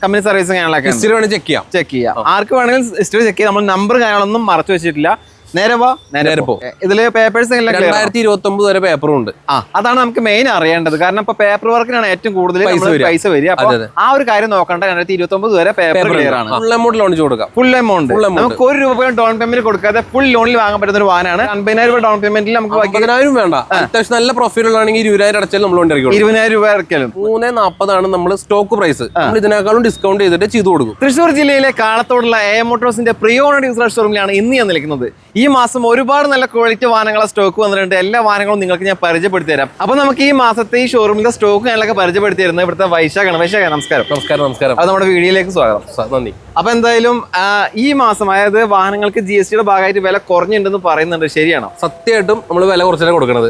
Company സർവീസും കാര്യങ്ങളൊക്കെ history വേണമെങ്കിൽ ചെക്ക് ചെയ്യാം. ആർക്ക് വേണമെങ്കിലും ഹിസ്റ്ററി ചെക്ക് ചെയ്യാം. നമ്മൾ നമ്പർ കാര്യങ്ങളൊന്നും മറച്ചു വെച്ചിട്ടില്ല. നേരെ പോ. ഇതില് പേപ്പേഴ്സ് 2029 വരെ പേപ്പറും ഉണ്ട്. അതാണ് നമുക്ക് മെയിൻ അറിയേണ്ടത്. കാരണം ഇപ്പൊ പേപ്പർ വർക്കിനാണ് ഏറ്റവും കൂടുതൽ പൈസ വരിക. അപ്പൊ ആ ഒരു കാര്യം നോക്കണ്ട. 2029 വരെ പേപ്പർ ക്ലിയർ ആണ്. ഫുൾ എമൗണ്ട് ലോൺ കൊടുക്കാം. ഫുൾ എമൗണ്ട് നമുക്ക് ₹1 ഡൗൺ പേയ്മെന്റ് കൊടുക്കാതെ ഫുൾ ലോണിൽ വാങ്ങാൻ പറ്റുന്ന ഒരു വാഹനമാണ്. 50,000 ഡൗൺ പേയ്മെന്റിൽ നമുക്ക് 50,000 വേണ്ട. അത്യാവശ്യം നല്ല പ്രോഫിറ്റ് ആണെങ്കിൽ 20,000 അടച്ചാലും നമ്മൾ വണ്ടി ഇറക്കി 20,000 ഇറക്കിയാലും 340 ആണ് നമ്മൾ സ്റ്റോക്ക് പ്രൈസ്. നമ്മൾ ഇതിനേക്കാളും ഡിസ്കൗണ്ട് ചെയ്തിട്ട് ചെയ്തു കൊടുക്കും. തൃശ്ശൂർ ജില്ലയിലെ കാളത്തോടുള്ള എ മോട്ടോഴ്സിന്റെ പ്രീ ഓണർ യൂസർ ഷോറൂമിലാണ് ഇന്ന് ഞാൻ നിൽക്കുന്നത്. ഈ മാസം ഒരുപാട് നല്ല ക്വാളിറ്റി വാഹനങ്ങളെ സ്റ്റോക്ക് വന്നിട്ടുണ്ട്. എല്ലാ വാഹനങ്ങളും നിങ്ങൾക്ക് ഞാൻ പരിചയപ്പെടുത്തി തരാം. അപ്പൊ നമുക്ക് ഈ മാസത്തെ ഈ ഷോറൂമിലെ സ്റ്റോക്ക് ഞങ്ങളൊക്കെ പരിചയപ്പെടുത്തി തരുന്നത് ഇവിടുത്തെ വൈശാഖാണ്. വൈശാഖ നമസ്കാരം. അത് നമ്മുടെ വീഡിയോയിലേക്ക് സ്വാഗതം. നന്ദി. അപ്പൊ എന്തായാലും ഈ മാസം അതായത് വാഹനങ്ങൾക്ക് GSTയുടെ ഭാഗമായിട്ട് വില കുറഞ്ഞിട്ടുണ്ടെന്ന് പറയുന്നുണ്ട്. ശരിയാണോ? സത്യമായിട്ടും നമ്മൾ വില കുറച്ചാണ് കൊടുക്കുന്നത്.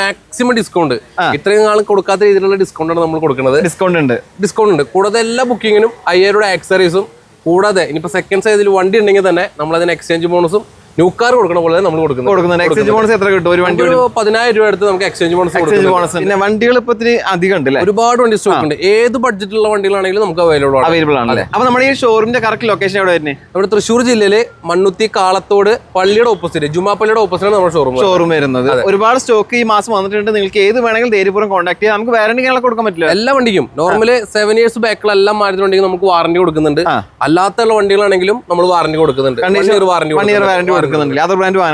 മാക്സിമം ഡിസ്കൗണ്ട് ഇത്രയും നാൾ കൊടുക്കാത്ത രീതിയിലുള്ള ഡിസ്കൗണ്ട് ആണ് നമ്മൾ കൊടുക്കുന്നത്. ഡിസ്കൗണ്ട് ഉണ്ട്. കൂടാതെ എല്ലാ ബുക്കിങ്ങിനും 5,000 ആക്സറീസും കൂടാതെ ഇനിയിപ്പോ സെക്കൻഡ് സൈസിൽ വണ്ടി ഉണ്ടെങ്കിൽ തന്നെ നമ്മൾ അതിന് എക്സ്ചേഞ്ച് ബോണസും ന്യൂ കാർ കൊടുക്കണ പോലെ നമ്മൾ കൊടുക്കുന്നത്. എക്സ്ചേഞ്ച് ബോണസ് എത്ര കിട്ടും? ഒരു വണ്ടി 10,000 രൂപ എടുത്ത് നമുക്ക് എക്സ്ചേഞ്ച് ബോണസ്. പിന്നെ വണ്ടികൾ ഇപ്പൊ ഇത്തിരി അധികം ഉണ്ട്. ഒരുപാട് വണ്ടി സ്റ്റോക്ക് ഉണ്ട്. ഏത് ബഡ്ജറ്റിലുള്ള വണ്ടികളാണെങ്കിലും നമുക്ക് അവൈലബിൾ ആണ്. അപ്പൊ നമ്മുടെ ഈ ഷോറൂമിന്റെ കറക്റ്റ് ലൊക്കേഷൻ എവിടെ വരുന്നത്? നമ്മുടെ തൃശ്ശൂർ ജില്ലയിലെ മണ്ണുത്തി കാളത്തോട് പള്ളിയുടെ ഓപ്പോസിറ്റ്, ജുമാ പള്ളിയുടെ ഓപ്പോസിറ്റ് നമ്മുടെ ഷോറൂം വരുന്നത്. ഒരുപാട് സ്റ്റോക്ക് ഈ മാസം വന്നിട്ടുണ്ട്. നിങ്ങൾക്ക് ഏത് വേണമെങ്കിലും ധൈര്യപൂർവ്വം കോൺടാക്ട് ചെയ്യാം. നമുക്ക് വാറന്റി കൊടുക്കാൻ പറ്റില്ല എല്ലാ വണ്ടിക്കും. നോർമല് 7 years ബാക്കിലെല്ലാം മാറ്റുന്നുണ്ടെങ്കിൽ നമുക്ക് വാറന്റി കൊടുക്കുന്നുണ്ട്. അല്ലാത്തുള്ള വണ്ടികളാണെങ്കിലും നമ്മൾ വാറന്റി കൊടുക്കുന്നുണ്ട്. വാറന്റി കൊടുക്കുന്നുണ്ട്. അതർ ബ്രാൻഡ്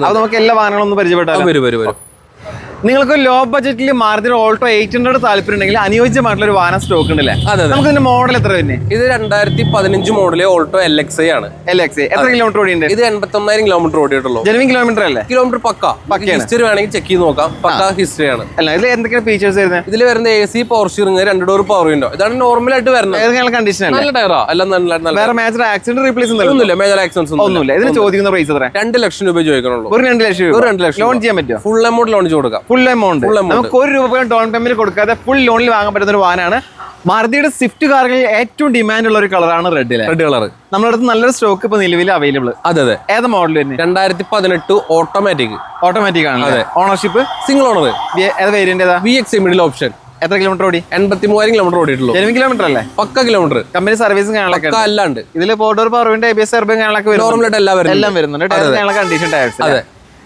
അത് നമുക്ക് എല്ലാ വാഹനങ്ങളും ഒന്ന് പരിചയപ്പെട്ടാൽ. നിങ്ങൾക്ക് ലോ ബഡ്ജറ്റിൽ മാരുതി ഓൾട്ടോ 800 താല്പര്യം ഉണ്ടെങ്കിൽ അനുയോജ്യമായിട്ടുള്ള ഒരു വാഹന സ്റ്റോക്ക് ഉണ്ടല്ലേ? നമുക്ക് ഇതിന്റെ മോഡൽ എത്ര വരുന്നത്? ഇത് 2015 മോഡല് ഓൾട്ടോ LXi ആണ്. എത്ര കിലോമീറ്റർ ഓടിയുണ്ട്? ഇത് 89,000 കിലോമീറ്റർ ഓടിയിട്ടുള്ളൂ. ജെനുവിൻ കിലോമീറ്റർ അല്ലേ? കിലോമീറ്റർ പക്ക ഹിസ്റ്ററി വേണമെങ്കിൽ ചെക്ക് ചെയ്ത് നോക്കാം. പക്ക ഹിസ്റ്ററി ആണ്. അല്ല, ഇതിൽ എന്തൊക്കെയാണ് ഫീച്ചേഴ്സ് വരുന്നത്? ഇതിൽ വരുന്ന AC power steering, 2 door power window. ഇതാണ് നോർമൽ ആയിട്ട് വരുന്നത്. കണ്ടീഷൻ നല്ല ടയറാ. എല്ലാം വേറെ മേജർ ആക്സിഡന്റ് റീപ്ലേസ് ഒന്നുമില്ല. മേജർ ആക്സിഡൻസ് ഒന്നുമില്ല. ഇതിന് ചോദിക്കുന്ന പ്രൈസ് എത്ര? 2 ലക്ഷം രൂപ ചോദിക്കണുള്ളൂ. ഒരു 2 ലക്ഷം ലോൺ ചെയ്യാൻ പറ്റുമോ? ഫുൾ എമൗണ്ട് ലോൺ കൊടുക്കാം. ഫുൾ എമൗണ്ട് നമുക്ക് ₹1 ഡൗൺ പേയ്മെന്റ് കൊടുക്കാതെ ഫുൾ ലോണിൽ വാങ്ങാൻ പറ്റുന്ന ഒരു വാഹനമാണ്. മാരുതിയുടെ സ്വിഫ്റ്റ് കാറുകളിൽ ഏറ്റവും ഡിമാൻഡ് ഉള്ള ഒരു കളറാണ് റെഡ് കളർ. നമ്മുടെ അടുത്ത് നല്ലൊരു സ്റ്റോക്ക് ഇപ്പൊ നിലവിൽ അവൈലബിൾ. അതെ. ഏത് മോഡൽ വരുന്നത്? 2018 ഓട്ടോമാറ്റിക് ആണ്. Ownership single owner. ഏത് വേരിയന്റ്? VXi middle option. എത്ര കിലോമീറ്റർ ഓടി? 83,000 കിലോമീറ്റർ ഓടിയിട്ടുള്ളൂ. ജെനുവിൻ കിലോമീറ്റർ അല്ലേ? പക്ക കിലോമീറ്റർ. കമ്പനി സർവീസും കാര്യങ്ങളൊക്കെ അല്ലാണ്ട് ഇതിൽ ഫോർഡോർ പവറിന്റെ ABS എയർബാഗ് കാര്യങ്ങളൊക്കെ നോർമലായിട്ട് എല്ലാം വരുന്നുണ്ട്. Condition tyres. അതെ.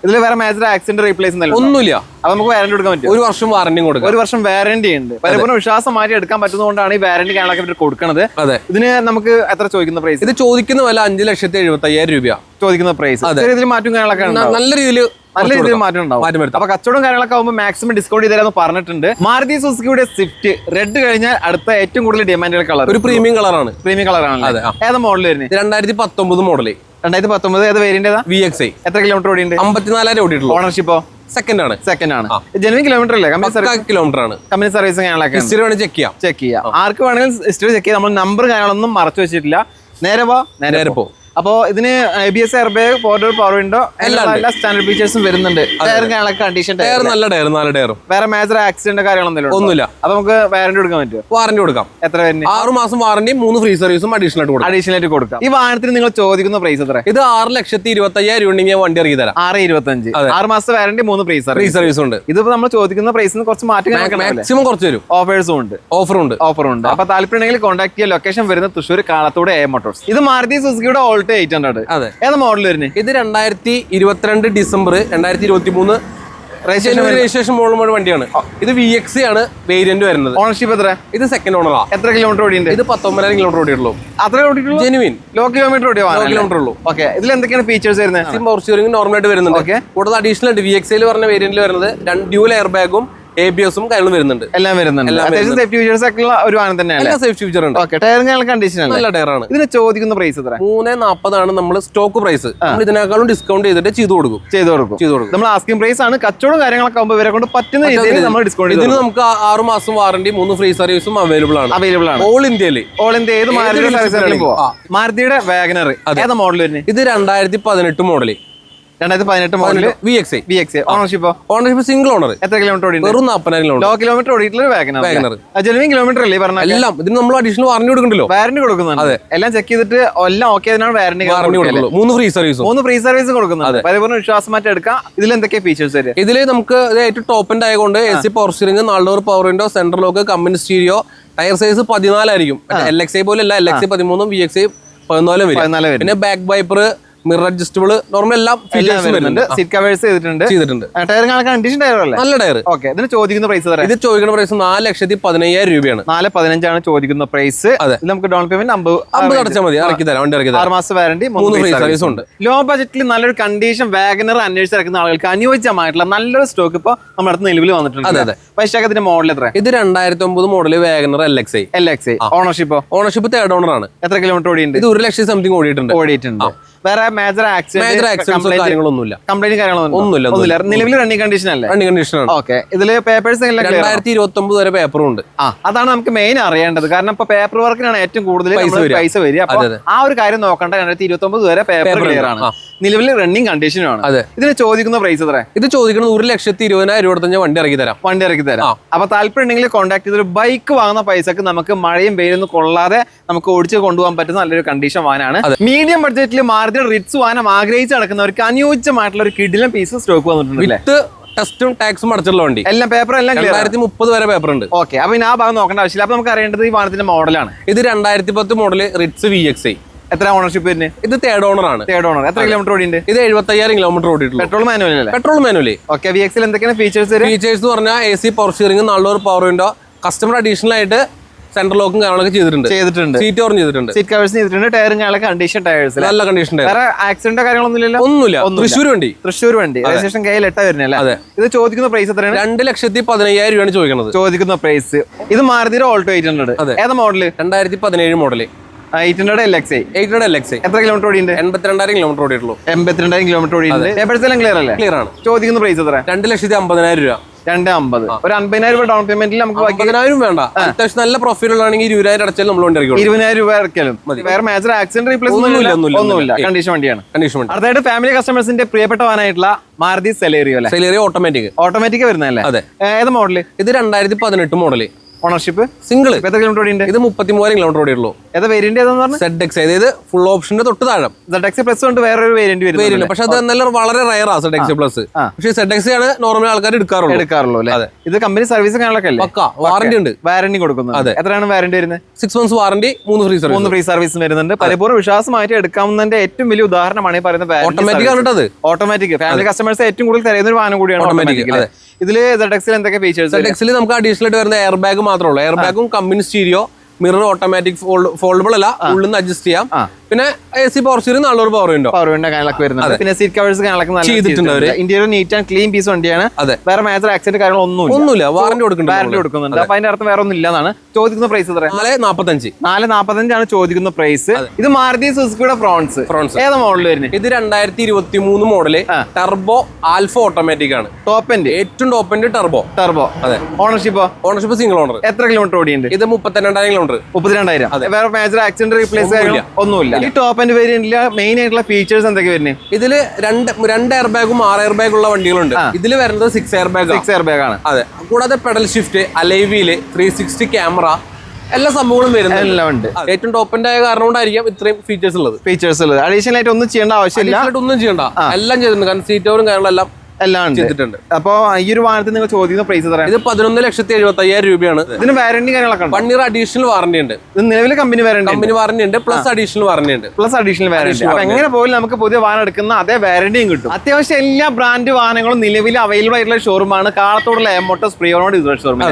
ഇതിൽ വേറെ മേജർ ആക്സിഡന്റ് റീപ്ലേസ് ഒന്നുമില്ല. അത് നമുക്ക് വാറന്റി കൊടുക്കാൻ പറ്റും. 1 വർഷം വാറന്റി കൊടുക്കാം. 1 വർഷം വാറന്റി ഉണ്ട്. പരിപൂർണ്ണ വിശ്വാസം മാറ്റി എടുക്കാൻ പറ്റുന്നതുകൊണ്ടാണ് ഈ വാറന്റി കാര്യങ്ങളൊക്കെ കൊടുക്കുന്നത്. അതെ. ഇതിന് നമുക്ക് എത്ര ചോദിക്കുന്ന പ്രൈസ്? ഇത് ചോദിക്കുന്ന വില 5,75,000 രൂപ ചോദിക്കുന്ന പ്രൈസ്. ഇതിൽ മാറ്റം കാര്യങ്ങളൊക്കെ നല്ല രീതിയിൽ മാറ്റം ഉണ്ടാവും. അപ്പൊ കച്ചവടം കാര്യങ്ങളൊക്കെ ആകുമ്പോൾ മാക്സിമം ഡിസ്കൗണ്ട് ചെയ്തരാന്ന് പറഞ്ഞിട്ടുണ്ട്. മാരുതി സുസുക്കിയുടെ സ്വിഫ്റ്റ് റെഡ് കഴിഞ്ഞാൽ അടുത്ത ഏറ്റവും കൂടുതൽ ഡിമാൻഡ് കളർ ഒരു പ്രീമിയം കളറാണ്. ഏത് മോഡൽ വരുന്നത്? 2019 മോഡല്. 2019 ഏത് വേരിയന്റ്? VXi. എത്ര കിലോമീറ്റർ ഓടിയുണ്ട്? 54,000 ഓടിയിട്ടുള്ളൂ. ഓണർഷിപ്പോ? സെക്കൻഡ് ആണ്. ജെനുവിൻ കിലോമീറ്റർ അല്ലേ? കിലോമീറ്റർ ആണ്. കമ്പനി സർവീസും കാര്യങ്ങളൊക്കെ ഹിസ്റ്ററി വേണമെങ്കിൽ ചെക്ക് ചെയ്യാം. ആർക്ക് വേണമെങ്കിലും ഹിസ്റ്ററി ചെക്ക് ചെയ്യാം. നമ്മൾ നമ്പർ കാര്യങ്ങളൊന്നും മറച്ചു വെച്ചിട്ടില്ല. നേരെ പോ. അപ്പോ ഇതിന് ABS airbag, four-door power window എല്ലാ സ്റ്റാൻഡേർഡ് ഫീച്ചേഴ്സും വരുന്നുണ്ട്. കണ്ടീഷൻ നല്ല ടയർ. വേറെ മേജർ ആക്സിഡന്റ് കാര്യങ്ങളൊന്നും ഒന്നുമില്ല. അപ്പൊ നമുക്ക് വാറന്റി കൊടുക്കാൻ പറ്റുമോ? വാറന്റി കൊടുക്കാം. എത്ര വരുന്നത്? 6 മാസം വാറന്റി, 3 ഫ്രീ സർവീസും അഡീഷണൽ ആയിട്ട് കൊടുക്കാം. ഈ വാഹനത്തിന് നിങ്ങൾ ചോദിക്കുന്ന പ്രൈസ് എത്ര? ഇത് 6,25,000 ഉണ്ടെങ്കിൽ വണ്ടി ഇറങ്ങി തരാം. 6,25,000. 6 മാസത്തെ വാറന്റി, 3 ഫ്രീ സർവീസ് ഉണ്ട്. ഇതിപ്പോ നമ്മൾ ചോദിക്കുന്ന പ്രൈസിന് കുറച്ച് മാറ്റം മാക്സിമം കുറച്ച് വരും. ഓഫറും ഉണ്ട്. അപ്പൊ താല്പര്യം ഉണ്ടെങ്കിൽ കോൺടാക്ട് ചെയ്യുക. ലൊക്കേഷൻ വരുന്നത് തൃശ്ശൂർ കാളത്തോട് എ മോട്ടോഴ്സ്. ഇത് മാരുതി സുസുക്കിയുടെ ഓൾട്ടോ 800. ഏത് മോഡൽ വരുന്നത്? ഇത് 2022 ഡിസംബർ 2023 രജിസ്ട്രേഷൻ മോഡൽ വണ്ടിയാണ്. ഇത് VXi ആണ് വേരിയന്റ് വരുന്നത്. ഓണർഷിപ്പ് എത്ര? ഇത് സെക്കൻഡ് ഓണറാ. എത്ര കിലോമീറ്റർ ഓടിയുണ്ട്? ഇത് 19,000 കിലോമീറ്റർ ഓടിയുള്ളൂ. അത്ര ഓടിയിട്ടുള്ളൂ? ജെനുവിൻ ലോ കിലോമീറ്റർ കിലോമീറ്റർ ഉള്ളൂ. ഓക്കെ. ഇതിൽ എന്തൊക്കെയാണ് ഫീച്ചേഴ്സ് വരുന്നത്? പവർ സ്റ്റിയറിംഗ് നോർമലായിട്ട് വരുന്നുണ്ട്. കൂടുതൽ അഡീഷണൽ ആയിട്ട് VXi പറഞ്ഞ വേരിയന്റിൽ വരുന്നത് 2 ഡ്യൂൽ എയർ ബാഗും ABS-ഉം കാര്യങ്ങളും വരുന്നുണ്ട്. എല്ലാം വരുന്നുണ്ട്. അത്യാവശ്യം സേഫ്റ്റി ഫീച്ചേഴ്സ് ഒക്കെ ഉള്ള ഒരു വാഹനം തന്നെയാണ്. എല്ലാ സേഫ്റ്റി ഫീച്ചർ ഉണ്ട്. ടയർ കണ്ടീഷൻ നല്ല ടയറാണ്. ഇതിന് ചോദിക്കുന്ന പ്രൈസ് എത്ര? 340 ആണ് നമ്മൾ സ്റ്റോക്ക് പ്രൈസ്. നമ്മൾ ഇതിനേക്കാളും ഡിസ്കൗണ്ട് ചെയ്തിട്ട് ചെയ്തു കൊടുക്കും. നമ്മൾ ആസ്കിംഗ് പ്രൈസ് ആണ്. കച്ചവടം കാര്യങ്ങളൊക്കെ ആകുമ്പോൾ ഇവരെ കൊണ്ട് പറ്റുന്ന രീതിയിൽ നമ്മൾ ഡിസ്കൗണ്ട്. ഇതിന് നമുക്ക് 6 മാസം വാറന്റി, 3 ഫ്രീ സർവീസും അവൈലബിൾ ആണ്. ഓൾ ഇന്ത്യയിൽ ഏത് മാരുതിയുടെ വാഗനർ ഏതാ മോഡൽ വരുന്നത്? ഇത് 2018 model. 2018 model VXi. Ownership single owner. എത്ര കിലോമീറ്റർ ഓടി? വെറും 40,000 കിലോമീറ്റർ. ലോ കിലോമീറ്റർ ഓടിയിട്ടുള്ള വാഗനർ. ജെനുവിൻ കിലോമീറ്റർ അല്ലേ പറഞ്ഞ? എല്ലാം ഇതിന് നമ്മൾ അഡീഷണൽ വാറന്റി കൊടുക്കണ്ടല്ലോ. വാറന്റി കൊടുക്കുന്നുണ്ട്. എല്ലാം ചെക്ക് ചെയ്തിട്ട് എല്ലാം ഓക്കെ ആയതിനാണ് വാറന്റി കൊടുക്കുള്ളൂ. 3 ഫ്രീ സർവീസും കൊടുക്കുന്നുണ്ട്. പരിപൂർണ്ണ വിശ്വാസം മാറ്റി എടുക്കാം. ഇതിൽ എന്തൊക്കെ ഫീച്ചേഴ്സ് വരും? ഇതിൽ നമുക്ക് ഏറ്റവും ടോപ്പ് എൻഡ് ആയതുകൊണ്ട് AC power steering, 4 door power window, central lock, company stereo, tyre size 14 ആയിരിക്കും. LXI പോലെ അല്ല, LXI 13, VXI 14 വരും. പിന്നെ back wiper, mirror adjustable, normal എല്ലാം വരുന്നുണ്ട്. സീറ്റ് കവേഴ്സ് ചെയ്തിട്ടുണ്ട്. ടയർ കണ്ടീഷൻ ടയറല്ലേ? നല്ല ടയർ. ഓക്കെ, ഇതിന് ചോദിക്കുന്ന പ്രൈസ് ഇത് ചോദിക്കുന്ന പ്രൈസ് 4,15,000 രൂപയാണ്. 4,15,000 ചോദിക്കുന്ന പ്രൈസ്. നമുക്ക് ഡൗൺ പേയ്മെന്റ് 50 അടച്ചാൽ മതി. ഇറക്കി തരാം, വണ്ടി ഇറക്കി തരാം. 6 മാസം വാറണ്ടി, 3 ഫ്രീ സർവീസ് ഉണ്ട്. ലോ ബജറ്റിൽ നല്ലൊരു കണ്ടീഷൻ വാഗനർ അന്വേഷിച്ചിറക്കുന്ന ആളുകൾക്ക് അനുയോജ്യമായിട്ടുള്ള നല്ലൊരു സ്റ്റോക്ക് ഇപ്പോൾ നമ്മുടെ അടുത്ത് നിലവിൽ വന്നിട്ടുണ്ട്. പക്ഷേ ഇതിന്റെ മോഡൽ എത്ര? ഇത് 2009 model WagonR LXI. Ownership third owner ആണ്. എത്ര കിലോമീറ്റർ ഓടിയുണ്ട്? ഇത് 1 ലക്ഷം സംതിങ് ഓടിയിട്ടുണ്ട്. വേറെ മേജർ ആക്സിഡന്റ് കാര്യങ്ങളൊന്നുമില്ല. കംപ്ലൈന്റ് കാര്യങ്ങളൊന്നുമില്ല. നിലവിൽ റണ്ണിംഗ് കണ്ടീഷൻ അല്ലേ? റണ്ണിംഗ് കണ്ടീഷൻ ആണ്. ഓക്കെ, ഇതില് പേപ്പേഴ്സ് 2029 വരെ പേപ്പറും ഉണ്ട്. അതാണ് നമുക്ക് മെയിൻ അറിയേണ്ടത്. കാരണം ഇപ്പൊ പേപ്പർ വർക്കിനാണ് ഏറ്റവും കൂടുതൽ പൈസ വരിക. അപ്പൊ ആ ഒരു കാര്യം നോക്കണ്ട. 2029 വരെ പേപ്പർ ക്ലിയർ ആണ്. നിലവിൽ റണ്ണിംഗ് കണ്ടീഷനാണ്. ഇതിന് ചോദിക്കുന്ന പ്രൈസ് എത്ര? ഇത് ചോദിക്കുന്നത് 1,20,000 രൂപ വണ്ടി ഇറക്കി തരാം. അപ്പൊ താല്പര്യം ഉണ്ടെങ്കിൽ കോൺടാക്ട് ചെയ്തൊരു ബൈക്ക് വാങ്ങുന്ന പൈസക്ക് നമുക്ക് മഴയും വെയിലൊന്നും കൊള്ളാതെ നമുക്ക് ഓടിച്ച് കൊണ്ടുപോകാൻ പറ്റുന്ന നല്ലൊരു കണ്ടീഷൻ വാനാണ്. മീഡിയം ബഡ്ജറ്റിൽ മാരുതി റിറ്റ്സ് വാഹനം ആഗ്രഹിച്ച് നടക്കുന്നവർക്ക് അനുയോജ്യമായിട്ടുള്ള ഒരു കിടിലൻ പീസ് സ്റ്റോക്ക് വന്നിട്ടുണ്ട്. ടെസ്റ്റും ടാക്സും അടച്ചിട്ടുള്ള വണ്ടി. എല്ലാം പേപ്പർ എല്ലാം 2030 വരെ പേപ്പർ ഉണ്ട്. ഓക്കെ, അപ്പൊ ഇനി ആ ഭാഗം നോക്കേണ്ട ആവശ്യമില്ല. അപ്പൊ നമുക്ക് അറിയേണ്ടത് ഈ വാഹനത്തിന്റെ മോഡലാണ്. ഇത് 2010 മോഡൽ റിറ്റ്സ് VXI. എത്ര ഓണർഷിപ്പ് വരുന്നത്? ഇത് തേർഡ് ഓണർ ആണ്. എത്ര കിലോമീറ്റർ ഓടിയുണ്ട്? ഇത് 75,000 കിലോമീറ്റർ ഓടിയിട്ടുള്ളൂ. Petrol manually. ഓക്കെ, VXI എന്തൊക്കെയാണ് ഫീച്ചേഴ്സ്? ഫീച്ചേഴ്സ് പറഞ്ഞാൽ AC power steering, 4 power window, customer additional ആയിട്ട് സെൻട്രൽ ലോക്കും കാര്യങ്ങളൊക്കെ ചെയ്തിട്ടുണ്ട്. സീറ്റ് ഓർന്ന് ചെയ്തിട്ടുണ്ട്. സീറ്റ് കവേഴ്സ് ചെയ്തിട്ടുണ്ട്. ടയറും കാര്യങ്ങളൊക്കെ കണ്ടീഷൻ ടയേഴ്സ്, നല്ല കണ്ടീഷൻ. വേറെ ആക്സിഡന്റ് കാര്യങ്ങളൊന്നുമില്ല. ഒന്നുമില്ല. തൃശ്ശൂർ വണ്ടി രജിസ്ട്രേഷൻ കയ്യിൽ 8 വരുന്നല്ലേ? അതെ. ഇത് ചോദിക്കുന്ന പ്രൈസ് എത്രയാണ്? 2,15,000 രൂപയാണ് ചോദിക്കുന്ന പ്രൈസ്. ഇത് മാരുതിയുടെ ഓൾട്ടോ 800. ഏതാ മോഡല്? 2017 മോഡല്. 800 LXI. എത്ര കിലോമീറ്റർ ഓടിയുണ്ട്? 82,000 കിലോമീറ്റർ ഓടിയിട്ടുള്ളൂ. 82,000 കിലോമീറ്റർ ഓടിയുണ്ട്. പേപ്പേഴ്സ് എല്ലാം ക്ലിയർ അല്ലേ? ക്ലിയർ ആണ്. ചോദിക്കുന്ന പ്രൈസ് എത്ര? 2,50,000 രൂപ. 250. ഒരു 50,000 രൂപ ഡൗൺ പേയ്മെന്റിൽ നമുക്ക് 50,000 വേണ്ട. അത്യാവശ്യം നല്ല പ്രൊഫൈൽ ഉള്ളതാണെങ്കിൽ 20,000 അടച്ചാൽ നമ്മൾ വണ്ടി ഇറക്കും. 20,000 രൂപ ഇറക്കലും വേറെ മേജർ ആക്സിഡന്റ് റീപ്ലേസ്മെന്റ് ഒന്നുമില്ല. കണ്ടീഷൻ വണ്ടിയാണ്. അടുത്തായിട്ട് ഫാമിലി കസ്റ്റമേഴ്സിന്റെ പ്രിയപ്പെട്ട വാനായിട്ടുള്ള മാരുതി സെലേറിയോ അല്ലേ? സെലേറിയോ ഓട്ടോമാറ്റിക് വരുന്നല്ലേ? അതെ. ഏത് മോഡല്? ഇത് 2018 മോഡല്. Ownership single. എത്ര കിലോമീറ്റർ ഓടിയുണ്ട്? ഇത് 33,000 കിലോമീറ്റർ ഓടിയുള്ളൂ. ഏതാ വേരിയന്റ് ഏതാന്ന് പറഞ്ഞാൽ? ZX. അതായത് ഫുൾ ഓപ്ഷന്റെ തൊട്ട് താഴെ. ZX പ്ലസ് കൊണ്ട് വേറൊരു വേരിയന്റ് വരുന്നില്ല. പക്ഷെ അത് നല്ല വളരെ റയർ ആണ് ZX പ്ലസ്. പക്ഷേ ZX ആണ് നോർമൽ ആൾക്കാർ എടുക്കാറുള്ളൂ അല്ലേ? ഇത് കമ്പനി സർവീസ് കാണലൊക്കെ പക്കാ വാറന്റി ഉണ്ട്. വാറന്റി കൊടുക്കുന്നത്. എത്രയാണ് വാറന്റി വരുന്നത്? 6 months വാറന്റി, 3 ഫ്രീ സർവീസ് വരുന്നുണ്ട്. പരിപൂർണ്ണ വിശ്വാസമായിട്ട് എടുക്കാവുന്നതിന്റെ ഏറ്റവും വലിയ ഉദാഹരണമാണ് ഈ പറയുന്നത്. ഓട്ടോമാറ്റിക് ആണ്. ഓട്ടോമാറ്റിക് ഫാമിലി കസ്റ്റമേഴ്സ് ഏറ്റവും കൂടുതൽ തരുന്ന ഒരു വാഹനം കൂടിയാണ് ഓട്ടോമാറ്റിക്. ഇതില് ZX എന്തൊക്കെ ഫീച്ചേഴ്സ്? ZX നമുക്ക് അഡീഷണൽ ആയിട്ട് വരുന്ന എയർ ബാഗ് മാത്രമേ ഉള്ളൂ. എയർ ബാഗും company stereo, mirror automatic foldable അല്ല, ഉള്ളിൽ നിന്ന് അഡ്ജസ്റ്റ് ചെയ്യാം. പിന്നെ AC power steering, 4 power window കാര്യങ്ങളൊക്കെ വരുന്നുണ്ട്. പിന്നെ സീറ്റ് കവേഴ്സ് കാര്യങ്ങളൊക്കെ ചെയ്തിട്ടുണ്ട്. Interior neat and clean piece വണ്ടിയാണ്. വേറെ മേജർ ആക്സിഡന്റ് കാര്യങ്ങളൊന്നുമില്ല. വാറന്റി കൊടുക്കുന്നുണ്ട്. അപ്പൊ അതിന്റെ അർത്ഥം വേറെ ഒന്നും ഇല്ലെന്നാണ്. ചോദിക്കുന്ന പ്രൈസ് എത്ര? 4,45 ആണ് ചോദിക്കുന്ന പ്രൈസ്. ഇത് മാരുതി സുസുക്കിയുടെ ഫ്രോൺസ്. ഏതാ മോഡൽ വരുന്നത്? ഇത് 2023 മോഡല്. ടർബോ ആൽഫ ഓട്ടോമാറ്റിക് ആണ്. ടോപ്പ് എൻഡ്, ഏറ്റവും ടോപ്പ് എൻഡ് ടർബോ. അതെ. Ownership single owner. എത്ര കിലോമീറ്റർ ഓടിയുണ്ട്? ഇത് 32,000 കിലോമീറ്റർ. 32,000. വേറെ മേജർ ആക്സിഡന്റ് റീപ്ലേസ് ഒന്നുമില്ല. ഈ ടോപ്പ് എൻഡ് വേരിയന്റിലെ മെയിൻ ആയിട്ടുള്ള ഫീച്ചേഴ്സ് എന്തൊക്കെ വരുന്നത്? ഇതില് 2 എയർ ബാഗും 6 എയർ ബാഗ് ഉള്ള വണ്ടികളുണ്ട്. ഇതിൽ വരുന്നത് 6 എയർ ബാഗ് ആണ്. അതെ. കൂടാതെ പെഡൽ ഷിഫ്റ്റ്, അലൈവീല്, 360 ക്യാമറ, എല്ലാ സംഭവങ്ങളും വരുന്നുണ്ട്. ഏറ്റവും ടോപ്പ് എൻഡ് ആയ കാരണം കൊണ്ടായിരിക്കും ഇത്രയും ഫീച്ചേഴ്സ് ഉള്ളത്. അഡീഷണൽ ആയിട്ട് ഒന്നും ചെയ്യേണ്ട ആവശ്യമില്ല. ഒന്നും ചെയ്യണ്ട, എല്ലാം ചെയ്തിട്ടുണ്ട്. കാരണം സീറ്റ് കവറും കാര്യങ്ങളെല്ലാം ചെയ്തിട്ടുണ്ട്. അപ്പൊ ഈ ഒരു വാഹനത്തിൽ നിങ്ങൾ ചോദിക്കുന്ന പ്രൈസ് എത്രയാണ്? ഇത് 11,75,000 രൂപയാണ്. ഇതിന് വാറന്റി കാര്യങ്ങളൊക്കെ 1 year അഡീഷണൽ വാറന്റി ഉണ്ട്. ഇത് നിലവിൽ കമ്പനി വാറന്റി ഉണ്ട്, പ്ലസ് അഡീഷണൽ വാറന്റി ഉണ്ട്. വാറന്റി. അപ്പൊ എങ്ങനെ പോലും നമുക്ക് പുതിയ വാഹനം എടുക്കുന്ന അതേ വാറന്റിയും കിട്ടും. അത്യാവശ്യം എല്ലാ ബ്രാൻഡ് വാഹനങ്ങളും നിലവിൽ അവൈലബിൾ ആയിട്ടുള്ള ഷോറൂമാണ് കാളത്തോടുള്ള മോട്ടോഴ്സ് പ്രിയോണോട് ഷോറൂം.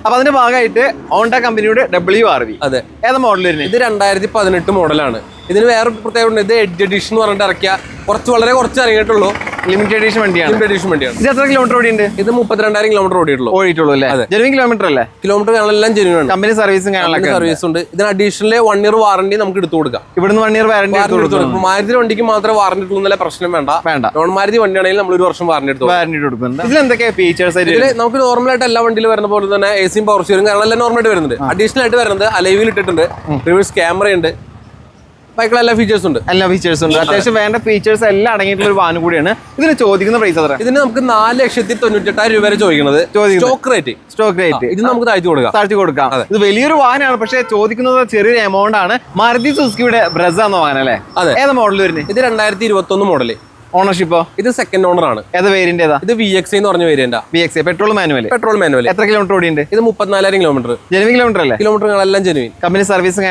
അപ്പൊ അതിന്റെ ഭാഗമായിട്ട് ഹോണ്ട കമ്പനിയുടെ WRV. അതെ. ഏതാ മോഡൽ വരുന്നത്? ഇത് 2018 മോഡലാണ്. ഇതിന് വേറെ പ്രത്യേകത, ഇത് എഡ്ജ് എഡിഷൻ എന്ന് പറഞ്ഞിട്ട് ഇറക്കിയ വളരെ കുറച്ച് ഇറങ്ങിയിട്ടുള്ളൂ. ലിമിറ്റഡ് എഡിഷൻ വണ്ടിയാണ്. ഇത് എത്ര കിലോമീറ്റർ ഓടിയുണ്ട്? ഇത് 32,000 കിലോമീറ്റർ ഓടിയിട്ടുള്ളൂ അല്ലേ? ജെനുവിൻ കിലോമീറ്റർ അല്ലേ? കിലോമീറ്റർ എല്ലാം ജെനുവിൻ ആണ്. കമ്പനി സർവീസും സർവീസ് ഉണ്ട്. ഇതിന് അഡീഷണൽ 1 year വാറന്റി നമുക്ക് എടുത്തു കൊടുക്കാം. ഇവിടുന്ന് 1 year വാറന്റി മാരുതി വണ്ടിക്ക് മാത്രമേ വാറന്റി എടുത്തുള്ള പ്രശ്നം വേണ്ട. നോൺ മാരുതി വണ്ടിയാണെങ്കിൽ നമ്മൾ 1 വർഷം വാറന്റി കൊടുക്കുന്നുണ്ട്. ഇതിൽ എന്തൊക്കെയാണ് ഫീച്ചേഴ്സ്? ഇതിൽ നമുക്ക് നോർമൽ ആയിട്ട് എല്ലാ വണ്ടിയിലും വരുന്ന പോലെ തന്നെ AC പവർ സ്റ്റിയറിംഗ് കാര്യങ്ങളെല്ലാം നോർമൽ ആയിട്ട് വരുന്നുണ്ട്. അഡീഷണൽ ആയിട്ട് വരുന്നത് അലൈവിൽ ഇട്ടിട്ടുണ്ട്, റിവേഴ്സ് ക്യാമറ ഉണ്ട്, ബൈക്കിൽ എല്ലാ ഫീച്ചേഴ്സും ഉണ്ട്. അത്യാവശ്യം വേണ്ട ഫീച്ചേഴ്സ് എല്ലാം അടങ്ങിയിട്ടുള്ള ഒരു വാഹനം കൂടിയാണ്. ഇതിന് ചോദിക്കുന്ന പ്രൈസ് എത്ര? ഇതിന് നമുക്ക് 4,98,000 രൂപ വരെ ചോദിക്കുന്നത്. സ്റ്റോക്ക് റേറ്റ് ഇത് നമുക്ക് താഴ്ത്തി കൊടുക്കാം. ഇത് വലിയൊരു വാഹനമാണ്, പക്ഷേ ചോദിക്കുന്നത് ചെറിയൊരു എമൗണ്ട് ആണ്. മാരുതി സുസുക്കിയുടെ ബ്രെസ എന്ന വാഹനം അല്ലേ? അതെ. ഏതാ മോഡൽ വരുന്നത്? ഇത് 2021 മോഡല്. ഓണർഷിപ്പോ? ഇത് സെക്കൻഡ് ഓണർ ആണ്. ഏത് വേരിയന്റ് ഏതാ? ഇത് VXI എന്ന് പറഞ്ഞ വേരിയന്റാ. VXI petrol manual. Petrol manual. എത്ര കിലോമീറ്റർ ഓടിയുണ്ട്? ഇത് 34,000 കിലോമീറ്റർ. ജെനുവിൻ കിലോമീറ്റർ അല്ലേ? കിലോമീറ്ററുകളെല്ലാം ജെനുവിൻ. കമ്പനി സർവീസും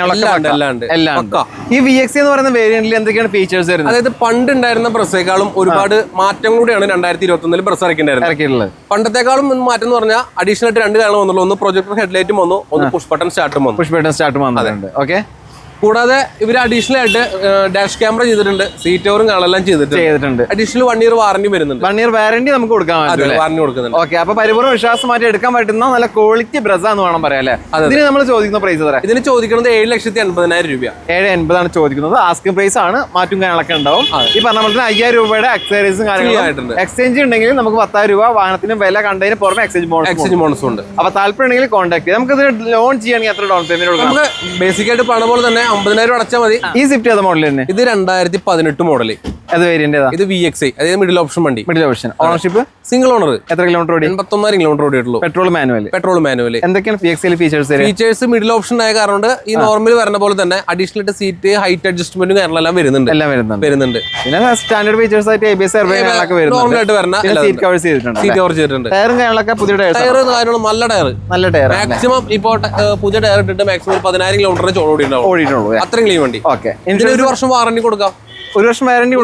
എല്ലാം. ഈ VXI എന്ന് പറയുന്ന വേരിയന്റിൽ എന്തൊക്കെയാണ് ഫീച്ചേഴ്സ് വരുന്നത്? അതായത് പണ്ട് ഉണ്ടായിരുന്ന പ്രസ്സേക്കാളും ഒരുപാട് മാറ്റങ്ങളൂടെയാണ് 2021 പ്രസ് ഇറക്കിയിട്ടുണ്ടായിരുന്നത്. പണ്ടത്തെക്കാളും മാറ്റം എന്ന് പറഞ്ഞാൽ അഡീഷണൽ ആയിട്ട് 2 കാര്യങ്ങൾ വന്നുള്ളൂ. ഒന്ന് പ്രൊജക്ടർ ഹെഡ്ലൈറ്റും വന്നു, ഒന്ന് പുഷ് ബട്ടൺ സ്റ്റാർട്ടും വന്നിട്ടുണ്ട്. ഓക്കെ. കൂടാതെ ഇവർ അഡീഷണൽ ആയിട്ട് ഡാഷ് ക്യാമറ ചെയ്തിട്ടുണ്ട്, സീറ്റ് കവറും കാണാൻ ചെയ്തിട്ടുണ്ട്. അഡീഷണൽ 1 ഇയർ വാറന്റി വരുന്നുണ്ട്. 1 ഇയർ വാറന്റി നമുക്ക് കൊടുക്കാൻ വാറന്റി കൊടുക്കുന്നുണ്ട്. ഓക്കെ. അപ്പൊ പരിപൂർണ്ണ വിശ്വാസം മാറ്റി എടുക്കാൻ പറ്റുന്ന നല്ല ക്വാളിറ്റി ബ്രസ എന്ന് വേണം പറയാം അല്ലേ? ഇതിന് നമ്മൾ ചോദിക്കുന്ന പ്രൈസ് എത്ര? ഇതിന് ചോദിക്കുന്നത് 7,80,000 രൂപ. 7,80,000 ആണ് ചോദിക്കുന്നത്. ആസ്കിംഗ് പ്രൈസ് ആണ്. മാറ്റും കാര്യങ്ങളൊക്കെ ഉണ്ടാവും. ഈ പറഞ്ഞ പോലെ 5,000 രൂപയുടെ അക്സസറീസും കാര്യങ്ങളും എക്സ്ചേഞ്ച് ഉണ്ടെങ്കിൽ നമുക്ക് 10,000 രൂപ വാഹനത്തിന് വില കണ്ടതിന് പുറമെ എക്സ്ചേഞ്ച് ബോണസ് ഉണ്ട്. അപ്പൊ താല്പര്യം ഉണ്ടെങ്കിൽ കോൺടാക്ട് ചെയ്യാം. നമുക്ക് ഇത് ലോൺ ചെയ്യണമെങ്കിൽ എത്ര ഡൗൺ പേയ്മെന്റ് കൊടുക്കാം? നമുക്ക് ബേസിക് ആയിട്ട് പറഞ്ഞ പോലെ തന്നെ 50,000 അടച്ചാൽ മതി. ഈ സ്വിഫ്റ്റ് ഏതാ മോഡൽ തന്നെ? ഇത് 2018 മോഡല്. അത് വേരിയന്റ് ഏതാ? ഇത് VXI, അതായത് മിഡിൽ ഓപ്ഷൻ വണ്ടി. Middle option. Ownership single owner. എത്ര കിലോമീറ്റർ ഓടി? 81,000 കിലോമീറ്റർ ഓടിയിട്ടുള്ളൂ. Petrol manual. എന്തൊക്കെയാണ് VXI features? Features middle option ആയ കാരണം ഈ നോർമൽ വരുന്ന പോലെ തന്നെ അഡീഷണൽ ആയിട്ട് സീറ്റ് ഹൈറ്റ് അഡ്ജസ്റ്റ്മെന്റും കാര്യങ്ങളെല്ലാം വരുന്നുണ്ട്. പിന്നെ സ്റ്റാൻഡേർഡ് ഫീച്ചേഴ്സ് ആയിട്ട് ABS നോർമൽ ആയിട്ട് വരുന്ന സീറ്റ് കവർ ചെയ്തിട്ടുണ്ട്. ടയറും കാര്യങ്ങളൊക്കെ പുതിയ ടയർ നല്ല ടയർ മാക്സിമം ഇപ്പോൾ പുതിയ ടയർ ഇട്ടിട്ട് മാക്സിമം 10,000 കിലോമീറ്റർ ഓടിയിട്ടുള്ളൂ. അത്രയും ക്ലീൻ വണ്ടി. ഓക്കെ. 1 വർഷം വാറന്റി കൊടുക്കാം. 1 വർഷം വാറന്റി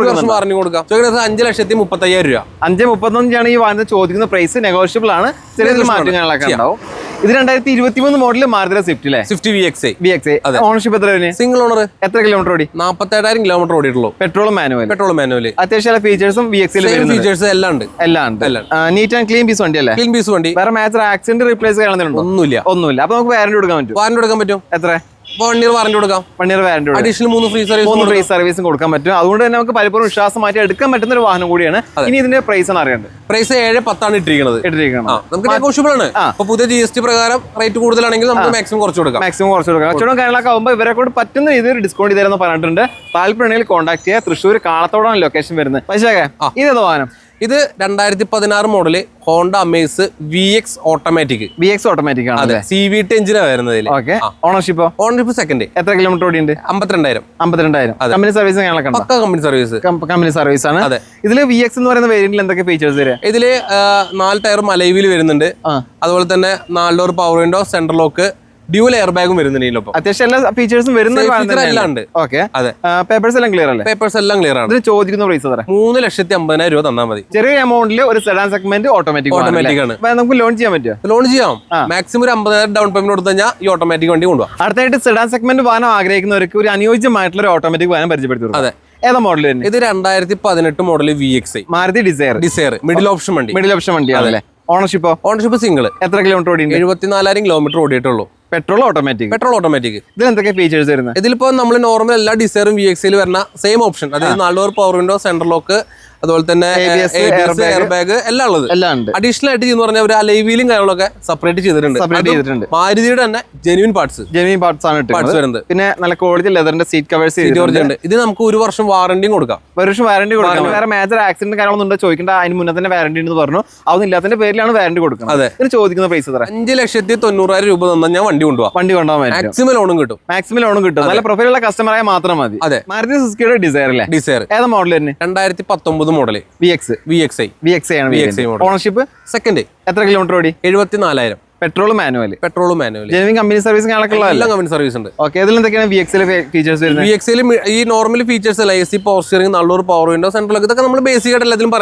കൊടുക്കാം. 5,35,000 രൂപ. 5,35,000 ഈ വാഹനത്തിന് ചോദിക്കുന്ന പ്രൈസ് നെഗോഷ്യബിൾ ആണ്. ചെറിയ മാറ്റങ്ങളൊക്കെ ഉണ്ടാവും. ഇത് 2023 മോഡൽ മാരുതി സ്വിഫ്റ്റ് അല്ലേ? Swift VXI. ഓണർഷിപ്പ് എത്ര? Single owner. എത്ര കിലോമീറ്റർ ഓടി? 47,000 കിലോമീറ്റർ ഓടിയിട്ടുള്ളൂ. Petrol manual. അത്യാവശ്യം ഫീച്ചേഴ്സും ഫീച്ചേഴ്സ് എല്ലാം ഉണ്ട്. നീറ്റ് ആൻഡ് ക്ലീൻ പീസ് വണ്ടി അല്ലേ? ക്ലീൻ പീസ് വണ്ടി. വേറെ മേജർ ആക്സിഡന്റ് റീപ്ലേസ് ഒന്നുമില്ല. അപ്പൊ നമുക്ക് വാറന്റി കൊടുക്കാൻ പറ്റും. എത്ര? 1 ഇയർ വാറന്റി കൊടുക്കാം. 1 ഇയർ വാറന്റി. അഡീഷണൽ 3 ഫ്രീ സർവീസും കൊടുക്കാൻ പറ്റും. അതുകൊണ്ട് തന്നെ നമുക്ക് പരിപൂർണ്ണ വിശ്വാസം മാറ്റി എടുക്കാൻ പറ്റുന്ന ഒരു വാഹനം കൂടിയാണ്. ഇനി ഇതിന്റെ പ്രൈസ് ആണ് അറിയേണ്ടത്. പ്രൈസ് 7,10 ആണ് ഇട്ടിരിക്കുന്നത്. നമുക്ക് നെഗോഷ്യബിൾ ആണ്. പുതിയ GST പ്രകാരം റേറ്റ് കൂടുതലാണെങ്കിൽ നമുക്ക് മാക്സിമം കുറച്ച് കൊടുക്കാം. കച്ചവടം കാര്യങ്ങളൊക്കെ ആകുമ്പോൾ ഇവരെ കൊണ്ട് പറ്റുന്ന രീതിയിൽ ഡിസ്കൗണ്ട് ചെയ്തെന്ന് പറഞ്ഞിട്ടുണ്ട്. താല്പര്യമുണ്ടെങ്കിൽ കോൺടാക്ട് ചെയ്യുക. തൃശ്ശൂർ കാളത്തോടാണ് ലൊക്കേഷൻ വരുന്നത്. പക്ഷേ ഇതേതോ വാഹനം? ഇത് 2016 model Honda Amaze VX automatic ആണ്. CVT എഞ്ചിനാണ് വരുന്നത്. Ownership second. എത്ര കിലോമീറ്റർ ഓടിയുണ്ട്? 52,000. കമ്പനി സർവീസ് കമ്പനി സർവീസ് ആണ്. ഇതില് VX എന്ന് പറയുന്ന വേരിയന്റിൽ എന്തൊക്കെ ഫീച്ചേഴ്സ് വരും? ഇതില് 4 ടയറും അലൈവിൽ വരുന്നുണ്ട്. അതുപോലെ തന്നെ 4 door power window, central lock, dual air ബാഗും വരുന്നുണ്ട്. അത്യാവശ്യം എല്ലാ ഫീച്ചേഴ്സും വരുന്നുണ്ട്. പേപ്പേഴ്സ് എല്ലാം ക്ലിയർ അല്ലേ? പേപ്പേഴ്സ് എല്ലാം ക്ലിയർ ആണ്. ചോദിക്കുന്ന പ്രൈസ് 3,50,000 രൂപ തന്നാൽ മതി. ചെറിയ എമൗണ്ടിൽ ഒരു സെഡാൻ സെഗ്മെന്റ് ഓട്ടോമാറ്റിക് ആണ്. നമുക്ക് ലോൺ ചെയ്യാൻ പറ്റുമോ? ലോൺ ചെയ്യാം. മാക്സിമം ഒരു 50,000 ഡൗൺ പേയ്മെന്റ് കൊടുത്തു കഴിഞ്ഞാൽ ഈ ഓട്ടോമാറ്റിക് വണ്ടി കൊണ്ടുപോകാം. അടുത്തായിട്ട് സെഡാൻ സെഗ്മെന്റ് വാഹനം ആഗ്രഹിക്കുന്നവർക്ക് ഒരു അനുയോജ്യമായിട്ടുള്ള ഒരു ഓട്ടോമാറ്റിക് വാഹനം പരിചയപ്പെടുത്തി. അതെ. ഏതാ മോഡൽ? ഇത് 2018 model VXI Maruti Dzire. Middle option വണ്ടിയാണല്ലേ? Ownership single. എത്ര കിലോമീറ്റർ ഓടി? 74,000 കിലോമീറ്റർ ഓടിയിട്ടുള്ളൂ. Petrol automatic. ഇതിൽ എന്തൊക്കെ ഫീച്ചേഴ്സ് വരുന്നത്? ഇതിലിപ്പോ നമ്മൾ നോർമൽ എല്ലാ ഡിസയറും VXI വരുന്ന സെയിം ഓപ്ഷൻ, അതായത് 4 door power window, central lock, അതുപോലെ തന്നെ എയർ ബാഗ് എല്ലാം ഉള്ളത്. അഡീഷണൽ ആയിട്ട് എന്ന് പറഞ്ഞാൽ ഒരു അലോയ് വീലും കാര്യങ്ങളൊക്കെ സെപ്പറേറ്റ് ചെയ്തിട്ടുണ്ട്. മാരുതിയുടെ തന്നെ ജെനുവിൻ പാർട്സ് ആണ് വരുന്നത്. പിന്നെ നല്ല ക്വാളിറ്റി ലെതറിന്റെ സീറ്റ് കവേഴ്സ് ഉണ്ട്. ഇത് നമുക്ക് 1 വർഷം വാറന്റിയും കൊടുക്കാം. വേറെ മേജർ ആക്സിഡന്റ് കാര്യങ്ങളൊന്നും ഉണ്ടോ ചോദിക്കേണ്ട. അതിന് മുന്നേ തന്നെ വാറന്റി എന്ന് പറഞ്ഞു. അതൊന്നും ഇല്ലാത്തതിന്റെ പേരിലാണ് വാറന്റി കൊടുക്കുന്നത്. അതെ. ഇതിന് ചോദിക്കുന്ന പ്രൈസ് 5,90,000 രൂപ തന്നാൽ ഞാൻ വണ്ടി കൊണ്ടുപോകാൻ മാക്സിമം ലോണും കിട്ടും. നല്ല പ്രൊഫൈലുള്ള കസ്റ്റമറായ മാത്രം മതി. അതെ. മാരുതി സുസുക്കിയുടെ ഡിസയർ ഏതാ മോഡൽ തന്നെ? 2019 മോഡല് VXI ആണ്. Ownership second. എത്ര കിലോമീറ്റർ ഓടി? 74,000. Petrol manual. Genuine company service എല്ലാം കമ്പനി സർവീസ് ഉണ്ട്. ഓക്കെ. ഇതിൽ എന്തൊക്കെയാണ് VXI ഫീച്ചേഴ്സ് വരുന്നത്? VXI ഈ നോർമൽ ഫീച്ചേഴ്സ് അല്ല, AC power steering, 4 door power window, central lock, ഇതൊക്കെ നമ്മൾ ബേസിക് ആയിട്ട് എല്ലാത്തിലും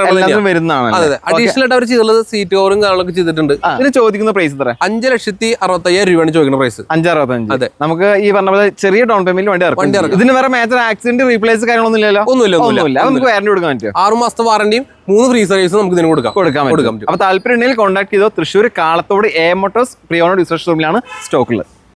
വരുന്നതാണ്. അതെ. അഡീഷണൽ ആയിട്ട് അവർ ചെയ്തുള്ളത് സീറ്റ് കവറും കാര്യങ്ങളൊക്കെ ചെയ്തിട്ടുണ്ട്. ഇതിന് ചോദിക്കുന്ന പ്രൈസ് എത്ര? 5,65,000 രൂപയാണ് ചോദിക്കുന്ന പ്രൈസ്. 5,65,000. അതെ. നമുക്ക് ഈ പറഞ്ഞ പോലെ ചെറിയ ഡൗൺ പേയ്മെന്റ് വണ്ടി ഇറക്കും. ഇതിന് വേറെ മേജർ ആക്സിഡന്റ് റീപ്ലേസ് കാര്യങ്ങളൊന്നും ഇല്ലല്ലോ? ഒന്നുമില്ല. നമുക്ക് വാറന്റി കൊടുക്കാൻ പറ്റും. 6 മാസത്തെ വാറന്റിയും 3 ഫ്രീ സർവീസും നമുക്ക് ഇതിന് കൊടുക്കാം. അപ്പൊ താല്പര്യം ഉണ്ടെങ്കിൽ കോൺടാക്ട് ചെയ്തോ. തൃശ്ശൂർ കാളത്തോട് AM മോട്ടോഴ്സ് പ്രിയോണോ ഡിസ്ട്രിക്ട് ഷോറൂമിലാണ് സ്റ്റോക്കുള്ളത്.